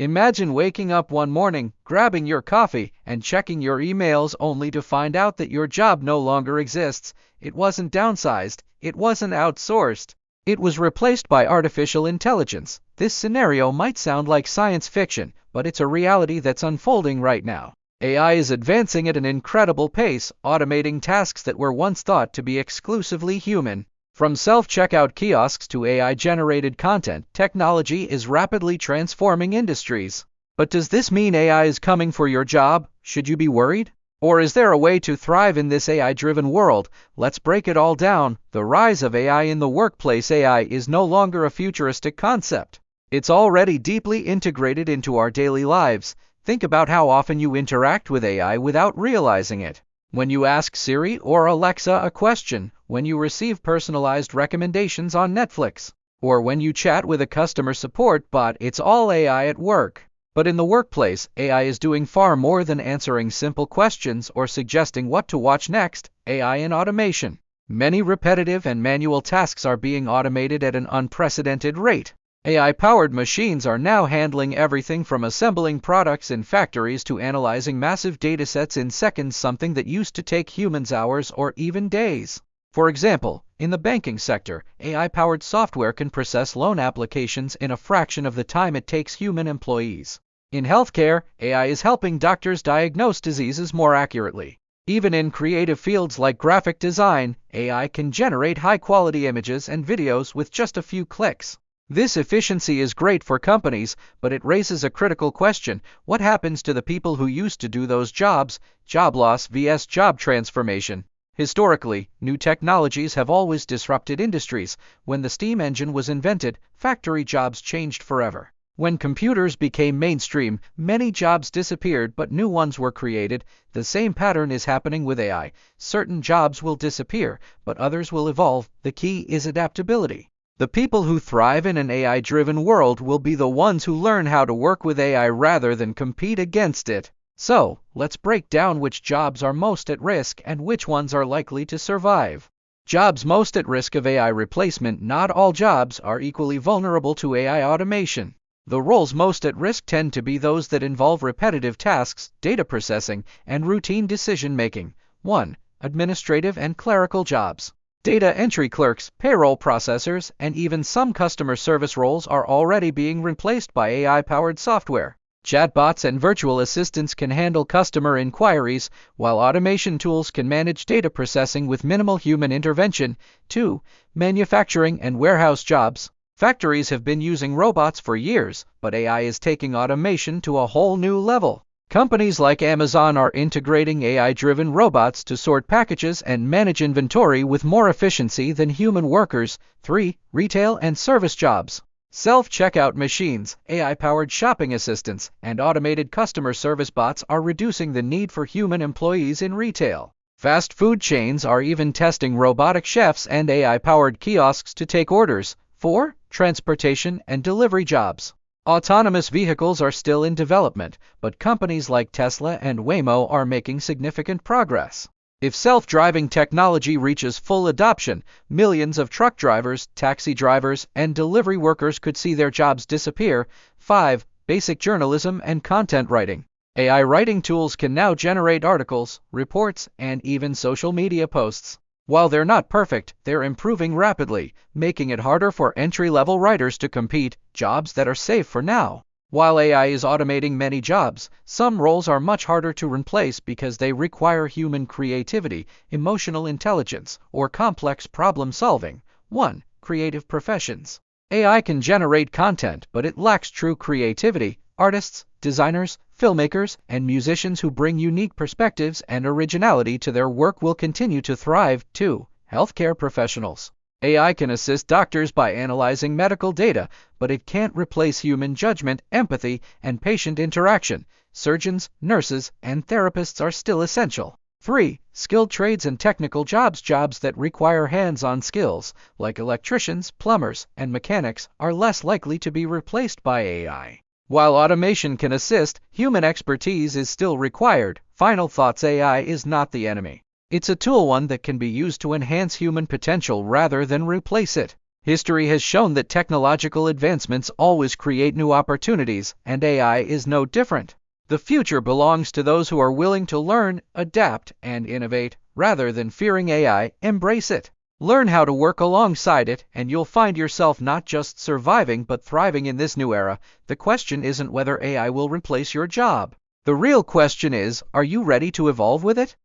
Imagine waking up one morning, grabbing your coffee, and checking your emails only to find out that your job no longer exists. It wasn't downsized, it wasn't outsourced. It was replaced by artificial intelligence. This scenario might sound like science fiction, but it's a reality that's unfolding right now. AI is advancing at an incredible pace, automating tasks that were once thought to be exclusively human. From self-checkout kiosks to AI-generated content, technology is rapidly transforming industries. But does this mean AI is coming for your job? Should you be worried? Or is there a way to thrive in this AI-driven world? Let's break it all down. The rise of AI in the workplace. AI is no longer a futuristic concept. It's already deeply integrated into our daily lives. Think about how often you interact with AI without realizing it. When you ask Siri or Alexa a question, when you receive personalized recommendations on Netflix, or when you chat with a customer support bot, it's all AI at work. But in the workplace, AI is doing far more than answering simple questions or suggesting what to watch next. AI and automation. Many repetitive and manual tasks are being automated at an unprecedented rate. AI-powered machines are now handling everything from assembling products in factories to analyzing massive datasets in seconds, something that used to take humans hours or even days. For example, in the banking sector, AI-powered software can process loan applications in a fraction of the time it takes human employees. In healthcare, AI is helping doctors diagnose diseases more accurately. Even in creative fields like graphic design, AI can generate high-quality images and videos with just a few clicks. This efficiency is great for companies, but it raises a critical question. What happens to the people who used to do those jobs? Job loss vs. job transformation. Historically, new technologies have always disrupted industries. When the steam engine was invented, factory jobs changed forever. When computers became mainstream, many jobs disappeared but new ones were created. The same pattern is happening with AI. Certain jobs will disappear, but others will evolve. The key is adaptability. The people who thrive in an AI-driven world will be the ones who learn how to work with AI rather than compete against it. So, let's break down which jobs are most at risk and which ones are likely to survive. Jobs most at risk of AI replacement. Not all jobs are equally vulnerable to AI automation. The roles most at risk tend to be those that involve repetitive tasks, data processing, and routine decision-making. 1. Administrative and clerical jobs. Data entry clerks, payroll processors, and even some customer service roles are already being replaced by AI-powered software. Chatbots and virtual assistants can handle customer inquiries, while automation tools can manage data processing with minimal human intervention. 2. Manufacturing and warehouse jobs. Factories have been using robots for years, but AI is taking automation to a whole new level. Companies like Amazon are integrating AI-driven robots to sort packages and manage inventory with more efficiency than human workers. 3. Retail and service jobs. Self-checkout machines, AI-powered shopping assistants, and automated customer service bots are reducing the need for human employees in retail. Fast food chains are even testing robotic chefs and AI-powered kiosks to take orders. 4. Transportation and delivery jobs. Autonomous vehicles are still in development, but companies like Tesla and Waymo are making significant progress. If self-driving technology reaches full adoption, millions of truck drivers, taxi drivers, and delivery workers could see their jobs disappear. 5. Basic journalism and content writing. AI writing tools can now generate articles, reports, and even social media posts. While they're not perfect, they're improving rapidly, making it harder for entry-level writers to compete. Jobs that are safe for now. While AI is automating many jobs, some roles are much harder to replace because they require human creativity, emotional intelligence, or complex problem-solving. 1. Creative professions. AI can generate content, but it lacks true creativity. Artists, designers, filmmakers, and musicians who bring unique perspectives and originality to their work will continue to thrive. 2. Healthcare professionals. AI can assist doctors by analyzing medical data, but it can't replace human judgment, empathy, and patient interaction. Surgeons, nurses, and therapists are still essential. 3. Skilled trades and technical jobs. Jobs that require hands-on skills, like electricians, plumbers, and mechanics, are less likely to be replaced by AI. While automation can assist, human expertise is still required. Final thoughts. AI is not the enemy. It's a tool, one that can be used to enhance human potential rather than replace it. History has shown that technological advancements always create new opportunities, and AI is no different. The future belongs to those who are willing to learn, adapt, and innovate. Rather than fearing AI, embrace it. Learn how to work alongside it, and you'll find yourself not just surviving but thriving in this new era. The question isn't whether AI will replace your job. The real question is, are you ready to evolve with it?